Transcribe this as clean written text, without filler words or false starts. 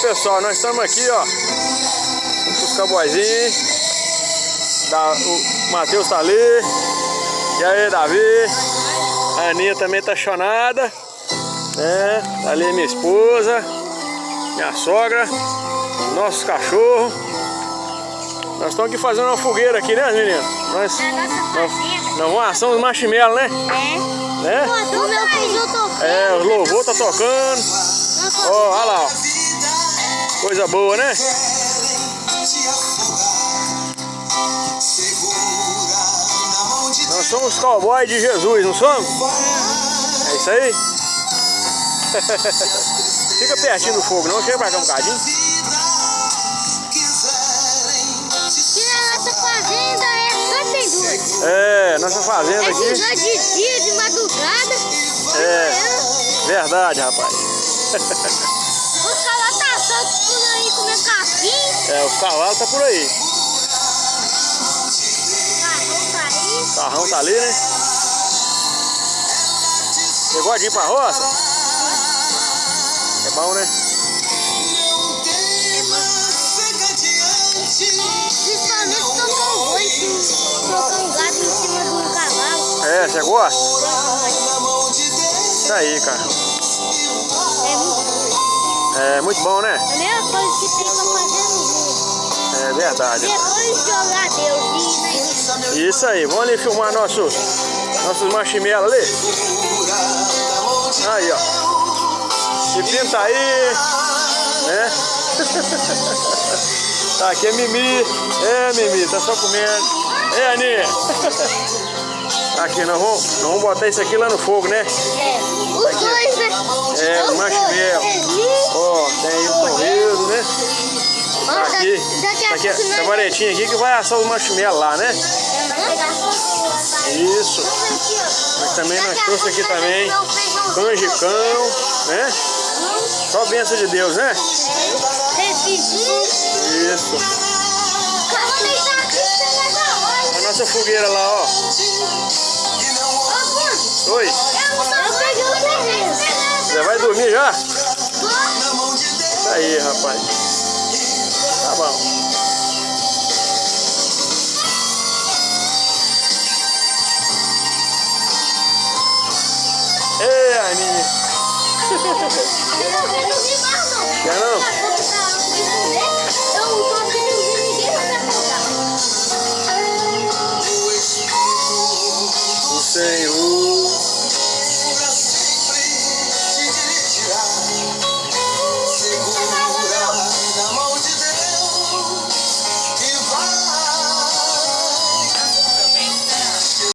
pessoal, nós estamos aqui, ó, com os cowboyzinhos. O Matheus tá ali. E aí, Davi? A Aninha também tá chonada, né? Tá ali minha esposa, minha sogra, nossos cachorros. Nós estamos aqui fazendo uma fogueira aqui, né, meninas? Nós vamos assar uns marshmallows, né? É. Né? O meu filho tocando. É, os louvor tá tocando. Ó, olha lá, ó. Coisa boa, né? Nós somos cowboys de Jesus, não somos? É isso aí? Fica pertinho do fogo, não? Chega pra cá um bocadinho. Aqui na nossa fazenda só tem duas. É, nossa fazenda aqui. É de dia, de madrugada. É, verdade, rapaz. Os cavalos tá soltos por aí comendo capim. É, os cavalos tá por aí. O carrão tá ali, né? Você gosta de ir pra roça? É bom, né? Principalmente tocar um boi, colocar um gato em cima do cavalo. É, você gosta? Gosto. Isso aí, cara. É muito bom. É muito bom, né? A melhor coisa que tem pra fazer no mundo. É verdade. Depois de jogar Deus e né? Isso aí, vamos ali filmar nossos marshmallows ali. Aí, ó. Pepino tá aí, né? Tá aqui a Mimi. É, Mimi, tá só comendo. É, Aninha. Aqui, nós vamos botar isso aqui lá no fogo, né? É, os dois, né? É, o marshmallow. Ó, tem aí o torresmo, né? Tá aqui, essa varetinha aqui que vai assar os marshmallows lá, né? Isso. Mas também nós trouxemos aqui também canjicão, né? Só a bênção de Deus, né? Isso. A nossa fogueira lá, ó. Oi. Você vai dormir já? Isso aí, rapaz. Tá bom. Ei, Aninha.